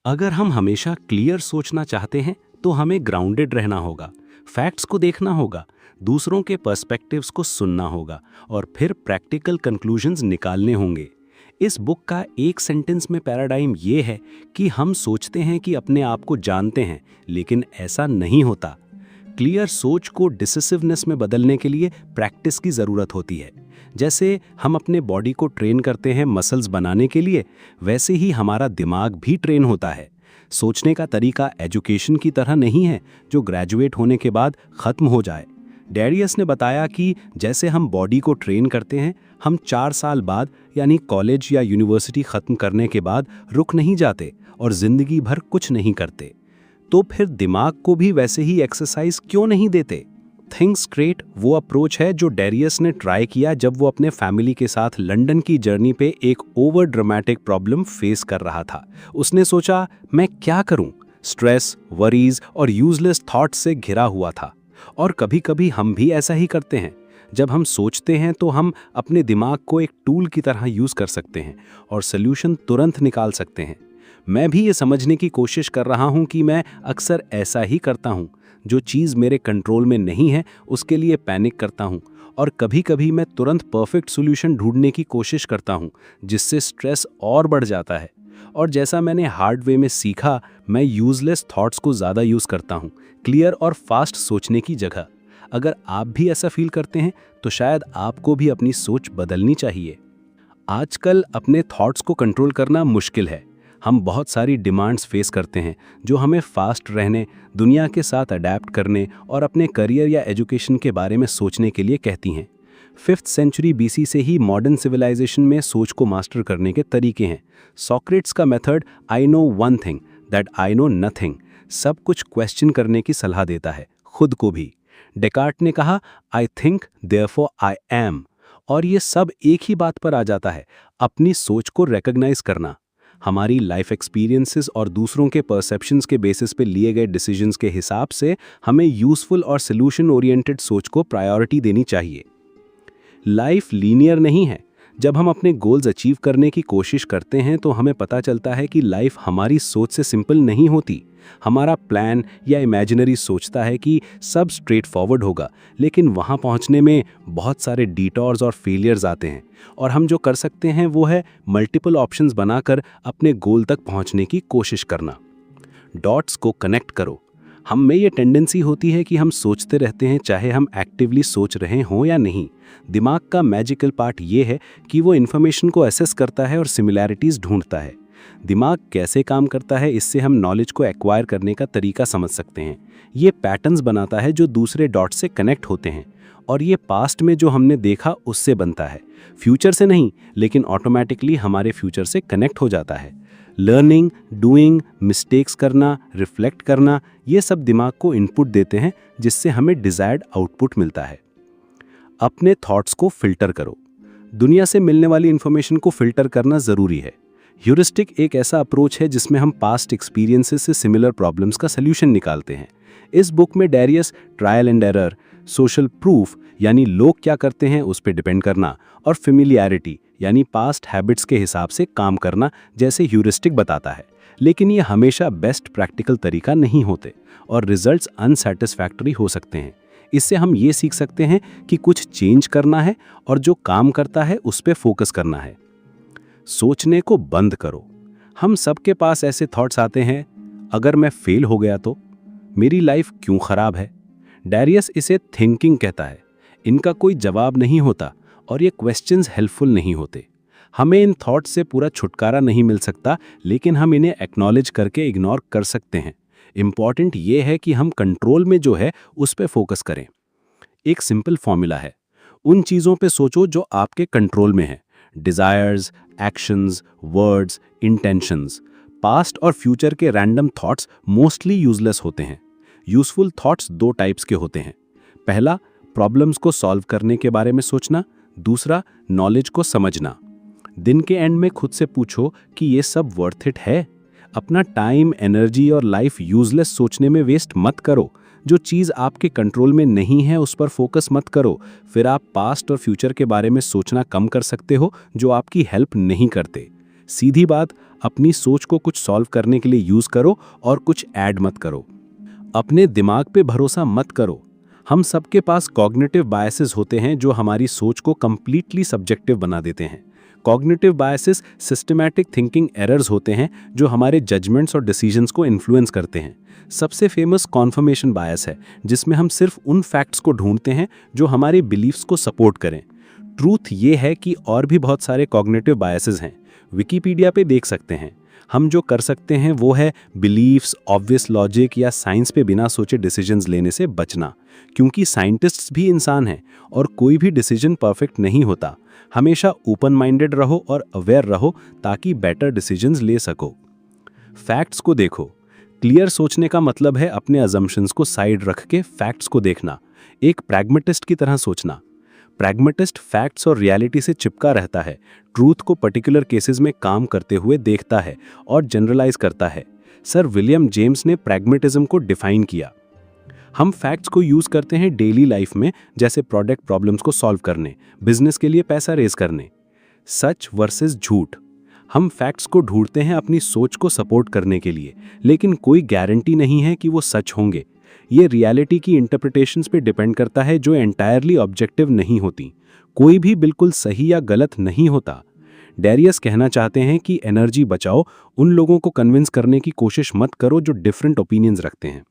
अगर हम हमेशा क्लियर सोचना चाहते हैं तो हमें ग्राउंडेड रहना होगा, फैक्ट्स को देखना होगा, दूसरों के पर्सपेक्टिव्स को सुनना होगा और फिर प्रैक्टिकल कंक्लूजन्स निकालने होंगे। इस बुक का एक सेंटेंस में पैराडाइम ये है कि हम सोचते हैं कि अपने आप को जानते हैं, लेकिन ऐसा नहीं होता। क्लियर सोच को डिसिसिवनेस में बदलने के लिए प्रैक्टिस की ज़रूरत होती है। जैसे हम अपने बॉडी को ट्रेन करते हैं मसल्स बनाने के लिए, वैसे ही हमारा दिमाग भी ट्रेन होता है। सोचने का तरीका एजुकेशन की तरह नहीं है जो ग्रेजुएट होने के बाद ख़त्म हो जाए। डैरियस ने बताया कि जैसे हम बॉडी को ट्रेन करते हैं, हम 4 साल बाद यानी कॉलेज या यूनिवर्सिटी ख़त्म करने के बाद रुक नहीं जाते और ज़िंदगी भर कुछ नहीं करते। तो फिर दिमाग को भी वैसे ही एक्सरसाइज क्यों नहीं देते? थिंक स्ट्रेट वो अप्रोच है जो डैरियस ने ट्राई किया जब वो अपने फैमिली के साथ लंदन की जर्नी पे एक ओवर ड्रामेटिक प्रॉब्लम फेस कर रहा था। उसने सोचा, मैं क्या करूं? स्ट्रेस, वरीज और यूजलेस थॉट्स से घिरा हुआ था। और कभी कभी हम भी ऐसा ही करते हैं। जब हम सोचते हैं तो हम अपने दिमाग को एक टूल की तरह यूज़ कर सकते हैं और सोल्यूशन तुरंत निकाल सकते हैं। मैं भी ये समझने की कोशिश कर रहा हूँ कि मैं अक्सर ऐसा ही करता हूँ। जो चीज़ मेरे कंट्रोल में नहीं है उसके लिए पैनिक करता हूँ और कभी कभी मैं तुरंत परफेक्ट सॉल्यूशन ढूंढने की कोशिश करता हूँ, जिससे स्ट्रेस और बढ़ जाता है। और जैसा मैंने हार्ड वे में सीखा, मैं यूजलेस थॉट्स को ज़्यादा यूज़ करता हूँ क्लियर और फास्ट सोचने की जगह। अगर आप भी ऐसा फील करते हैं तो शायद आपको भी अपनी सोच बदलनी चाहिए। आजकल अपने थॉट्स को कंट्रोल करना मुश्किल है। हम बहुत सारी डिमांड्स फेस करते हैं जो हमें फास्ट रहने, दुनिया के साथ अडेप्ट करने और अपने करियर या एजुकेशन के बारे में सोचने के लिए कहती हैं। 5th सेंचुरी BC से ही मॉडर्न सिविलाइजेशन में सोच को मास्टर करने के तरीके हैं। सॉक्रेट्स का method I know one thing that I know nothing सब कुछ क्वेश्चन करने की सलाह देता है, खुद को भी। डेकार्ट ने कहा I think therefore I am, और ये सब एक ही बात पर आ जाता है, अपनी सोच को रिकॉग्नाइज करना। हमारी लाइफ एक्सपीरियंसेस और दूसरों के परसेप्शंस के बेसिस पे लिए गए डिसीजंस के हिसाब से हमें यूज़फुल और सोल्यूशन ओरिएंटेड सोच को प्रायोरिटी देनी चाहिए। लाइफ लीनियर नहीं है। जब हम अपने गोल्स अचीव करने की कोशिश करते हैं तो हमें पता चलता है कि लाइफ हमारी सोच से सिंपल नहीं होती। हमारा प्लान या इमेजिनरी सोचता है कि सब स्ट्रेट फॉरवर्ड होगा, लेकिन वहाँ पहुँचने में बहुत सारे डिटॉर्स और फेलियर्स आते हैं। और हम जो कर सकते हैं वो है मल्टीपल ऑप्शंस बनाकर अपने गोल तक पहुँचने की कोशिश करना। डॉट्स को कनेक्ट करो। हम में ये टेंडेंसी होती है कि हम सोचते रहते हैं, चाहे हम एक्टिवली सोच रहे हों या नहीं। दिमाग का मैजिकल पार्ट ये है कि वो इन्फॉर्मेशन को असेस करता है और सिमिलैरिटीज़ ढूंढता है। दिमाग कैसे काम करता है, इससे हम नॉलेज को एक्वायर करने का तरीका समझ सकते हैं। ये पैटर्न्स बनाता है जो दूसरे डॉट्स से कनेक्ट होते हैं, और ये पास्ट में जो हमने देखा उससे बनता है। फ्यूचर से नहीं, लेकिन ऑटोमेटिकली हमारे फ्यूचर से कनेक्ट हो जाता है। लर्निंग, डूइंग, मिस्टेक्स करना, रिफ्लेक्ट करना, ये सब दिमाग को इनपुट देते हैं जिससे हमें डिज़ायर्ड आउटपुट मिलता है। अपने थॉट्स को फिल्टर करो। दुनिया से मिलने वाली इन्फॉर्मेशन को फिल्टर करना ज़रूरी है। ह्यूरिस्टिक एक ऐसा अप्रोच है जिसमें हम पास्ट एक्सपीरियंसेस से सिमिलर प्रॉब्लम्स का सल्यूशन निकालते हैं। इस बुक में Darius trial and error, social proof यानी लोग क्या करते हैं उस पर डिपेंड करना, और फेमिलियरिटी यानी पास्ट हैबिट्स के हिसाब से काम करना जैसे ह्यूरिस्टिक बताता है। लेकिन ये हमेशा बेस्ट प्रैक्टिकल तरीका नहीं होते और रिजल्ट्स अनसैटिस्फैक्टरी हो सकते हैं। इससे हम ये सीख सकते हैं कि कुछ चेंज करना है और जो काम करता है उस पर फोकस करना है। सोचने को बंद करो। हम सबके पास ऐसे थॉट्स आते हैं, अगर मैं फेल हो गया तो, मेरी लाइफ क्यों खराब है। डैरियस इसे थिंकिंग कहता है। इनका कोई जवाब नहीं होता और ये क्वेश्चंस हेल्पफुल नहीं होते। हमें इन थॉट्स से पूरा छुटकारा नहीं मिल सकता, लेकिन हम इन्हें एक्नॉलेज करके इग्नोर कर सकते हैं। इम्पॉर्टेंट ये है कि हम कंट्रोल में जो है उस पे फोकस करें। एक सिंपल फॉर्मूला है, उन चीज़ों पे सोचो जो आपके कंट्रोल में है। Desires, actions, words, intentions. Past और फ्यूचर के रैंडम थॉट्स मोस्टली यूजलेस होते हैं। यूजफुल थॉट्स 2 टाइप्स के होते हैं। पहला, प्रॉब्लम्स को सॉल्व करने के बारे में सोचना। दूसरा, नॉलेज को समझना। दिन के एंड में खुद से पूछो कि ये सब वर्थ इट है। अपना टाइम, एनर्जी और लाइफ यूजलेस सोचने में वेस्ट मत करो। जो चीज़ आपके कंट्रोल में नहीं है उस पर फोकस मत करो। फिर आप पास्ट और फ्यूचर के बारे में सोचना कम कर सकते हो जो आपकी हेल्प नहीं करते। सीधी बात, अपनी सोच को कुछ सॉल्व करने के लिए यूज करो और कुछ ऐड मत करो। अपने दिमाग पे भरोसा मत करो। हम सबके पास कॉग्निटिव बायसेस होते हैं जो हमारी सोच को कंप्लीटली सब्जेक्टिव बना देते हैं। Cognitive biases systematic thinking errors होते हैं जो हमारे जजमेंट्स और डिसीजंस को इन्फ्लुएंस करते हैं। सबसे फेमस कॉन्फर्मेशन बायस है, जिसमें हम सिर्फ उन फैक्ट्स को ढूंढते हैं जो हमारे बिलीफ्स को सपोर्ट करें। ट्रूथ ये है कि और भी बहुत सारे कॉग्निटिव बायसेस हैं, विकिपीडिया पे देख सकते हैं। हम जो कर सकते हैं वो है बिलीफ्स, ऑब्वियस लॉजिक या साइंस पे बिना सोचे डिसीजंस लेने से बचना, क्योंकि साइंटिस्ट्स भी इंसान हैं और कोई भी डिसीजन परफेक्ट नहीं होता। हमेशा ओपन माइंडेड रहो और अवेयर रहो ताकि बेटर डिसीजंस ले सको। फैक्ट्स को देखो। क्लियर सोचने का मतलब है अपने अजम्पशंस को साइड रख के फैक्ट्स को देखना, एक प्रैग्मेटिस्ट की तरह सोचना। प्रैग्मेटिस्ट फैक्ट्स और रियलिटी से चिपका रहता है, ट्रूथ को पर्टिकुलर केसेस में काम करते हुए देखता है और जनरलाइज करता है। सर विलियम जेम्स ने प्रैग्मेटिज्म को डिफाइन किया। हम फैक्ट्स को यूज करते हैं डेली लाइफ में, जैसे प्रोडक्ट प्रॉब्लम्स को सॉल्व करने, बिजनेस के लिए पैसा रेज करने। सच वर्सेस झूठ। हम फैक्ट्स को ढूंढते हैं अपनी सोच को सपोर्ट करने के लिए, लेकिन कोई गारंटी नहीं है कि वो सच होंगे। ये रियलिटी की इंटरप्रिटेशंस पे डिपेंड करता है जो एंटायरली ऑब्जेक्टिव नहीं होती। कोई भी बिल्कुल सही या गलत नहीं होता। डेरियस कहना चाहते हैं कि एनर्जी बचाओ, उन लोगों को कन्विंस करने की कोशिश मत करो जो डिफरेंट ओपिनियंस रखते हैं।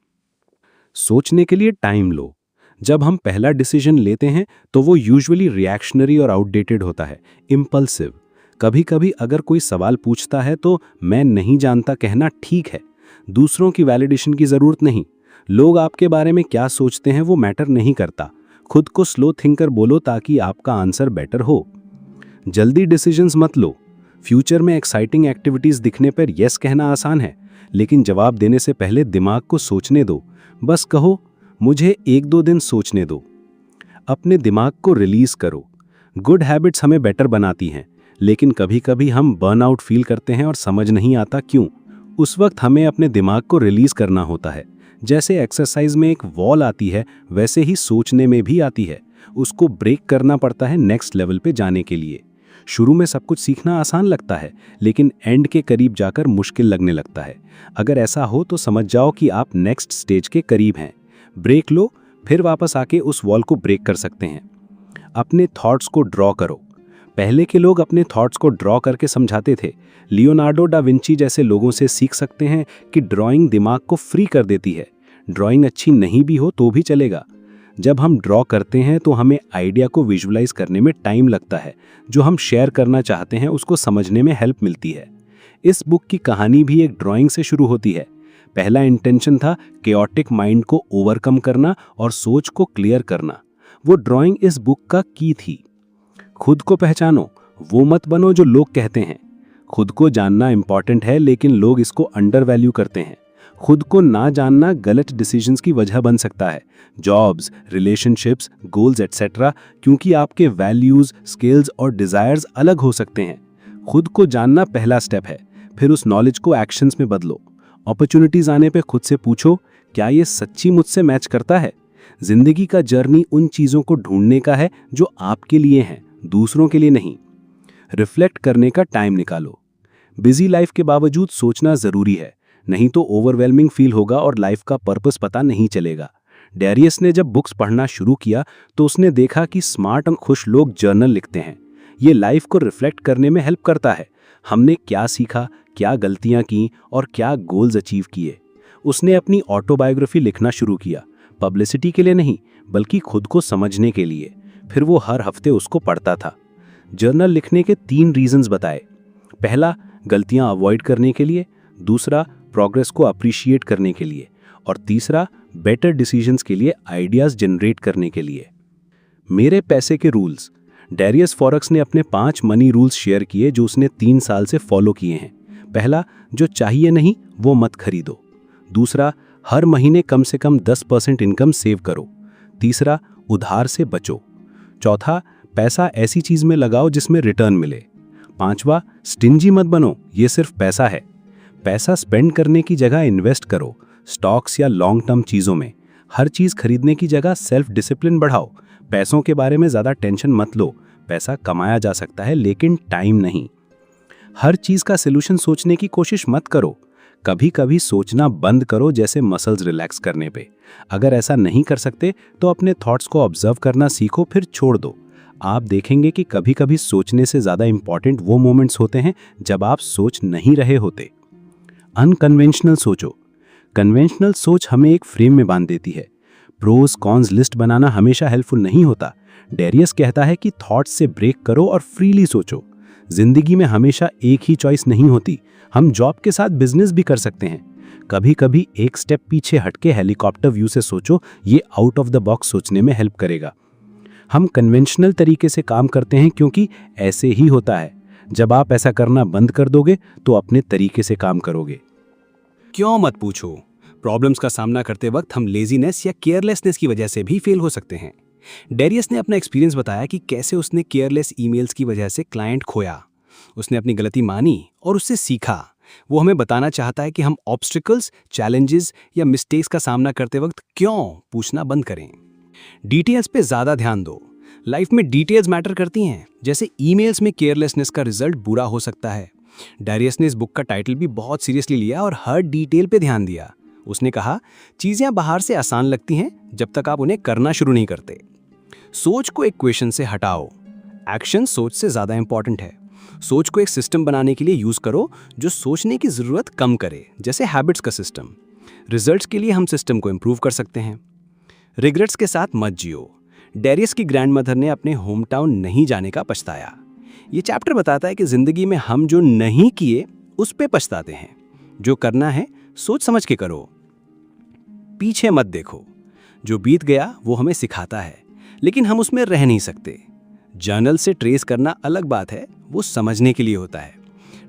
सोचने के लिए टाइम लो। जब हम पहला डिसीजन लेते हैं तो वो यूजुअली रिएक्शनरी और आउटडेटेड होता है, इम्पल्सिव। कभी कभी अगर कोई सवाल पूछता है तो मैं नहीं जानता कहना ठीक है। दूसरों की वैलिडेशन की ज़रूरत नहीं। लोग आपके बारे में क्या सोचते हैं वो मैटर नहीं करता। खुद को स्लो थिंकर बोलो ताकि आपका आंसर बेटर हो। जल्दी डिसीजंस मत लो। फ्यूचर में एक्साइटिंग एक्टिविटीज़ दिखने पर यस कहना आसान है, लेकिन जवाब देने से पहले दिमाग को सोचने दो। बस कहो मुझे 1-2 दिन सोचने दो। अपने दिमाग को रिलीज करो। गुड हैबिट्स हमें बेटर बनाती हैं, लेकिन कभी कभी हम बर्नआउट फील करते हैं और समझ नहीं आता क्यों। उस वक्त हमें अपने दिमाग को रिलीज करना होता है। जैसे एक्सरसाइज में एक वॉल आती है, वैसे ही सोचने में भी आती है। उसको ब्रेक करना पड़ता है नेक्स्ट लेवल पे जाने के लिए। शुरू में सब कुछ सीखना आसान लगता है, लेकिन एंड के करीब जाकर मुश्किल लगने लगता है। अगर ऐसा हो तो समझ जाओ कि आप नेक्स्ट स्टेज के करीब हैं। ब्रेक लो, फिर वापस आके उस वॉल को ब्रेक कर सकते हैं। अपने थॉट्स को ड्रॉ करो। पहले के लोग अपने थॉट्स को ड्रॉ करके समझाते थे। लियोनार्डो डा विंची जैसे लोगों से सीख सकते हैं कि ड्राइंग दिमाग को फ्री कर देती है। ड्राइंग अच्छी नहीं भी हो तो भी चलेगा। जब हम ड्रॉ करते हैं तो हमें आइडिया को विजुअलाइज करने में टाइम लगता है। जो हम शेयर करना चाहते हैं उसको समझने में हेल्प मिलती है। इस बुक की कहानी भी एक ड्राइंग से शुरू होती है। पहला इंटेंशन था केओटिक माइंड को ओवरकम करना और सोच को क्लियर करना। वो ड्राइंग इस बुक का की थी। खुद को पहचानो, वो मत बनो जो लोग कहते हैं। खुद को जानना इंपॉर्टेंट है, लेकिन लोग इसको अंडर वैल्यू करते हैं। खुद को ना जानना गलत डिसीजंस की वजह बन सकता है। जॉब्स, रिलेशनशिप्स, गोल्स एटसेट्रा, क्योंकि आपके वैल्यूज, स्किल्स और डिजायर्स अलग हो सकते हैं। खुद को जानना पहला स्टेप है, फिर उस नॉलेज को एक्शंस में बदलो। अपॉर्चुनिटीज आने पे खुद से पूछो, क्या ये सच्ची मुझसे मैच करता है? जिंदगी का जर्नी उन चीजों को ढूंढने का है जो आपके लिए हैं, दूसरों के लिए नहीं। रिफ्लेक्ट करने का टाइम निकालो। बिजी लाइफ के बावजूद सोचना जरूरी है, नहीं तो ओवरवेलमिंग फील होगा और लाइफ का पर्पस पता नहीं चलेगा। डेरियस ने जब बुक्स पढ़ना शुरू किया तो उसने देखा कि स्मार्ट और खुश लोग जर्नल लिखते हैं। ये लाइफ को रिफ्लेक्ट करने में हेल्प करता है। हमने क्या सीखा, क्या गलतियां की और क्या गोल्स अचीव किए। उसने अपनी ऑटोबायोग्राफी लिखना शुरू किया, पब्लिसिटी के लिए नहीं बल्कि खुद को समझने के लिए। फिर वो हर हफ्ते उसको पढ़ता था। जर्नल लिखने के 3 रीजंस बताए। पहला, गलतियां अवॉइड करने के लिए। दूसरा, प्रोग्रेस को अप्रिशिएट करने के लिए। और तीसरा, बेटर डिसीजंस के लिए आइडियाज जनरेट करने के लिए। मेरे पैसे के रूल्स। डेरियस फॉरेक्स ने अपने 5 मनी रूल्स शेयर किए जो उसने 3 साल से फॉलो किए हैं। पहला, जो चाहिए नहीं वो मत खरीदो। दूसरा, हर महीने कम से कम 10% इनकम सेव करो। तीसरा, उधार से बचो। चौथा, पैसा ऐसी चीज में लगाओ जिसमें रिटर्न मिले। पांचवा, स्टिंजी मत बनो, ये सिर्फ पैसा है। पैसा स्पेंड करने की जगह इन्वेस्ट करो, स्टॉक्स या लॉन्ग टर्म चीजों में। हर चीज खरीदने की जगह सेल्फ डिसिप्लिन बढ़ाओ। पैसों के बारे में ज्यादा टेंशन मत लो। पैसा कमाया जा सकता है लेकिन टाइम नहीं। हर चीज का सलूशन सोचने की कोशिश मत करो। कभी कभी सोचना बंद करो, जैसे मसल्स रिलैक्स करने पे। अगर ऐसा नहीं कर सकते तो अपने थॉट्स को ऑब्जर्व करना सीखो, फिर छोड़ दो। आप देखेंगे कि कभी कभी सोचने से ज़्यादा इंपॉर्टेंट वो मोमेंट्स होते हैं जब आप सोच नहीं रहे होते। अनकन्वेंशनल सोचो। कन्वेंशनल सोच हमें एक फ्रेम में बांध देती है। प्रोज कॉन्स लिस्ट बनाना हमेशा हेल्पफुल नहीं होता। डेरियस कहता है कि थॉट्स से ब्रेक करो और फ्रीली सोचो। जिंदगी में हमेशा एक ही चॉइस नहीं होती। हम जॉब के साथ बिजनेस भी कर सकते हैं। कभी कभी एक स्टेप पीछे हटके हेलीकॉप्टर व्यू से सोचो, ये आउट ऑफ द बॉक्स सोचने में हेल्प करेगा। हम कन्वेंशनल तरीके से काम करते हैं क्योंकि ऐसे ही होता है। जब आप ऐसा करना बंद कर दोगे तो अपने तरीके से काम करोगे। क्यों मत पूछो। प्रॉब्लम्स का सामना करते वक्त हम लेजीनेस या केयरलेसनेस की वजह से भी फेल हो सकते हैं। डेरियस ने अपना एक्सपीरियंस बताया कि कैसे उसने केयरलेस ईमेल्स की वजह से क्लाइंट खोया। उसने अपनी गलती मानी और उससे सीखा। वो हमें बताना चाहता है कि हम ऑब्स्टिकल्स, चैलेंजेस या मिस्टेक्स का सामना करते वक्त क्यों पूछना बंद करें। डिटेल्स पे ज़्यादा ध्यान दो। लाइफ में डिटेल्स मैटर करती हैं। जैसे ईमेल्स में केयरलेसनेस का रिजल्ट बुरा हो सकता है। डेरियस ने इस बुक का टाइटल भी बहुत सीरियसली लिया और हर डिटेल पे ध्यान दिया। उसने कहा, चीज़ें बाहर से आसान लगती हैं जब तक आप उन्हें करना शुरू नहीं करते। सोच को एक क्वेश्चन से हटाओ। एक्शन सोच से ज़्यादा इंपॉर्टेंट है। सोच को एक सिस्टम बनाने के लिए यूज़ करो जो सोचने की ज़रूरत कम करे, जैसे हैबिट्स का सिस्टम। रिजल्ट्स के लिए हम सिस्टम को इम्प्रूव कर सकते हैं। रिग्रेट्स के साथ मत जियो। डेरियस की ग्रैंडमदर ने अपने होम टाउन नहीं जाने का पछताया। ये चैप्टर बताता है कि ज़िंदगी में हम जो नहीं किए उस पे पछताते हैं। जो करना है सोच समझ के करो। पीछे मत देखो। जो बीत गया वो हमें सिखाता है, लेकिन हम उसमें रह नहीं सकते। जर्नल से ट्रेस करना अलग बात है, वो समझने के लिए होता है।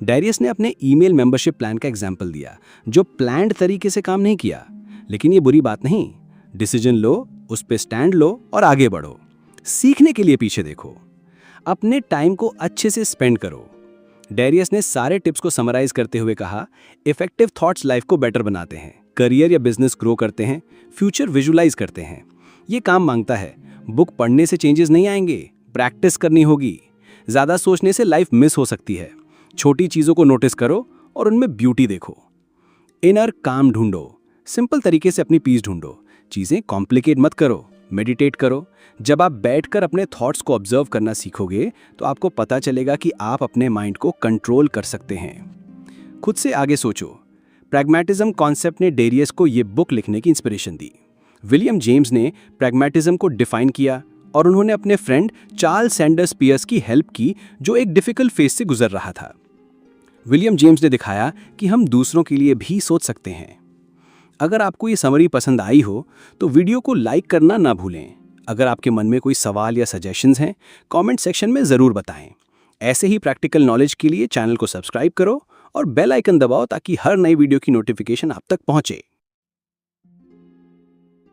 डेरियस ने अपने ईमेल मेंबरशिप प्लान का एग्जाम्पल दिया, जो प्लान्ड तरीके से काम नहीं किया। लेकिन ये बुरी बात नहीं। डिसीजन लो, उस पे स्टैंड लो और आगे बढ़ो। सीखने के लिए पीछे देखो। अपने टाइम को अच्छे से स्पेंड करो। डेरियस ने सारे टिप्स को समराइज करते हुए कहा, इफेक्टिव थॉट्स लाइफ को बेटर बनाते हैं, करियर या बिजनेस ग्रो करते हैं, फ्यूचर विजुलाइज करते हैं। ये काम मांगता है। बुक पढ़ने से चेंजेस नहीं आएंगे, प्रैक्टिस करनी होगी। ज़्यादा सोचने से लाइफ मिस हो सकती है। छोटी चीज़ों को नोटिस करो और उनमें ब्यूटी देखो। इनर काम ढूंढो। सिंपल तरीके से अपनी पीस ढूंढो। चीज़ें कॉम्प्लिकेट मत करो। मेडिटेट करो। जब आप बैठकर अपने थॉट्स को ऑब्जर्व करना सीखोगे तो आपको पता चलेगा कि आप अपने माइंड को कंट्रोल कर सकते हैं। खुद से आगे सोचो। प्रैग्मैटिज्म कॉन्सेप्ट ने डेरियस को ये बुक लिखने की इंस्पिरेशन दी। विलियम जेम्स ने प्रैग्मैटिज्म को डिफाइन किया और उन्होंने अपने फ्रेंड चार्ल्स सैंडर्स पियर्स की हेल्प की, जो एक डिफिकल्ट फेज से गुजर रहा था। विलियम जेम्स ने दिखाया कि हम दूसरों के लिए भी सोच सकते हैं। अगर आपको ये समरी पसंद आई हो तो वीडियो को लाइक करना ना भूलें। अगर आपके मन में कोई सवाल या सजेशंस हैं, कमेंट सेक्शन में ज़रूर बताएं। ऐसे ही प्रैक्टिकल नॉलेज के लिए चैनल को सब्सक्राइब करो और बेल आइकन दबाओ ताकि हर नई वीडियो की नोटिफिकेशन आप तक पहुंचे।